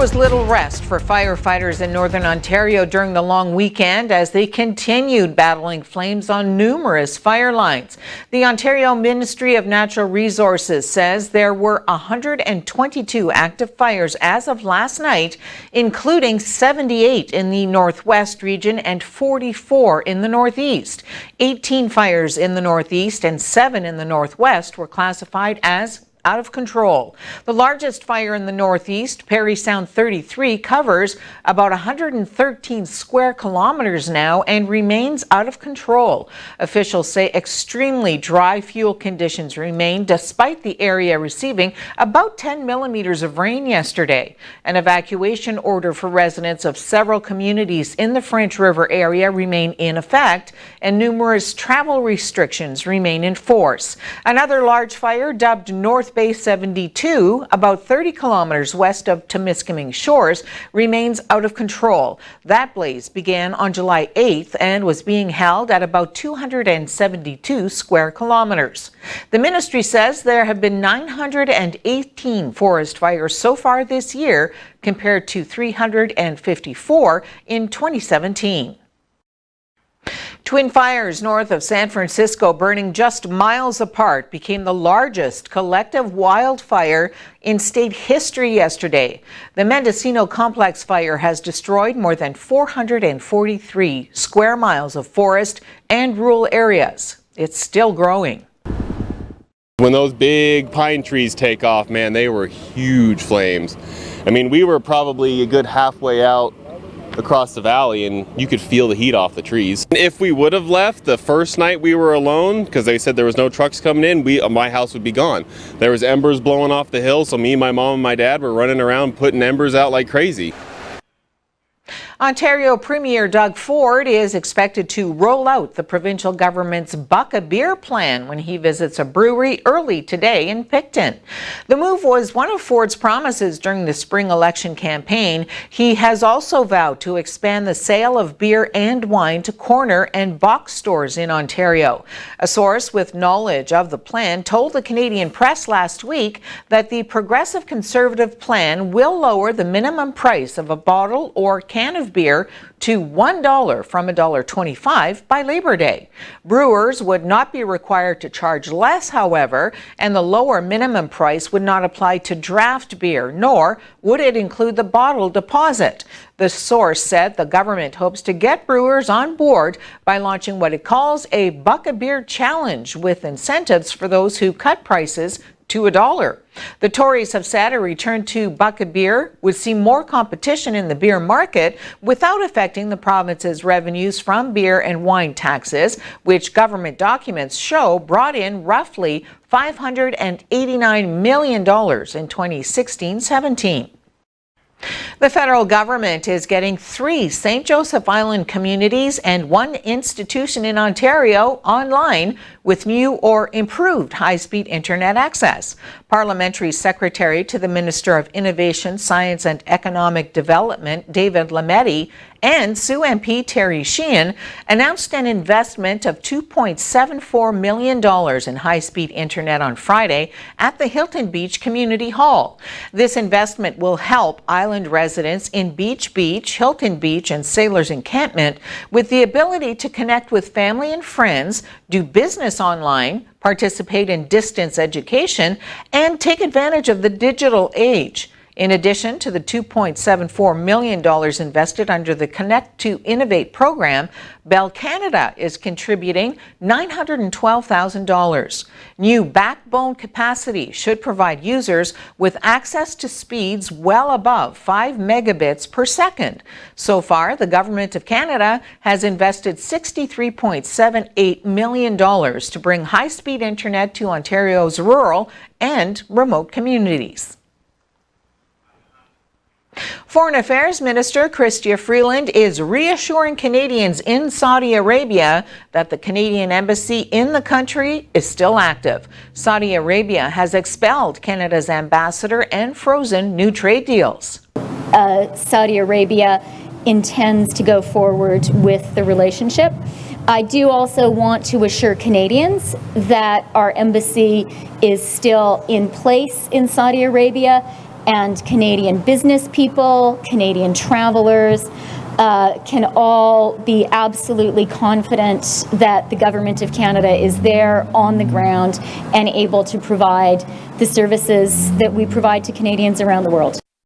was little rest for firefighters in Northern Ontario during the long weekend as they continued battling flames on numerous fire lines. The Ontario Ministry of Natural Resources says there were 122 active fires as of last night, including 78 in the Northwest region and 44 in the Northeast. 18 fires in the Northeast and 7 in the Northwest were classified as out of control. The largest fire in the Northeast, Parry Sound 33, covers about 113 square kilometers now and remains out of control. Officials say extremely dry fuel conditions remain despite the area receiving about 10 millimeters of rain yesterday. An evacuation order for residents of several communities in the French River area remain in effect, and numerous travel restrictions remain in force. Another large fire, dubbed North Bay 72, about 30 kilometers west of Temiskaming Shores, remains out of control. That blaze began on July 8th and was being held at about 272 square kilometers. The ministry says there have been 918 forest fires so far this year, compared to 354 in 2017. Twin fires north of San Francisco, burning just miles apart, became the largest collective wildfire in state history yesterday. The Mendocino Complex fire has destroyed more than 443 square miles of forest and rural areas. It's still growing. When those big pine trees take off, man, they were huge flames. I mean, we were probably a good halfway out across the valley and you could feel the heat off the trees. If we would have left the first night we were alone, because they said there was no trucks coming in, my house would be gone. There was embers blowing off the hill, so me, my mom, and my dad were running around putting embers out like crazy. Ontario Premier Doug Ford is expected to roll out the provincial government's Buck a Beer plan when he visits a brewery early today in Picton. The move was one of Ford's promises during the spring election campaign. He has also vowed to expand the sale of beer and wine to corner and box stores in Ontario. A source with knowledge of the plan told the Canadian Press last week that the Progressive Conservative plan will lower the minimum price of a bottle or can of beer to $1 from $1.25 by Labor Day. Brewers would not be required to charge less, however, and the lower minimum price would not apply to draft beer, nor would it include the bottle deposit. The source said the government hopes to get brewers on board by launching what it calls a Buck a Beer challenge, with incentives for those who cut prices to $1. The Tories have said a return to Buck a Beer would see more competition in the beer market without affecting the province's revenues from beer and wine taxes, which government documents show brought in roughly $589 million in 2016-17. The federal government is getting 3 St. Joseph Island communities and 1 institution in Ontario online with new or improved high-speed internet access. Parliamentary Secretary to the Minister of Innovation, Science and Economic Development, David Lametti, and Sioux MP Terry Sheehan announced an investment of $2.74 million in high-speed internet on Friday at the Hilton Beach Community Hall. This investment will help island residents in Beach Beach, Hilton Beach, and Sailors Encampment with the ability to connect with family and friends, do business online, participate in distance education, and take advantage of the digital age. In addition to the $2.74 million invested under the Connect to Innovate program, Bell Canada is contributing $912,000. New backbone capacity should provide users with access to speeds well above 5 megabits per second. So far, the Government of Canada has invested $63.78 million to bring high-speed internet to Ontario's rural and remote communities. Foreign Affairs Minister Chrystia Freeland is reassuring Canadians in Saudi Arabia that the Canadian embassy in the country is still active. Saudi Arabia has expelled Canada's ambassador and frozen new trade deals. Saudi Arabia intends to go forward with the relationship. I do also want to assure Canadians that our embassy is still in place in Saudi Arabia and Canadian business people, Canadian travelers, can all be absolutely confident that the Government of Canada is there on the ground and able to provide the services that we provide to Canadians around the world.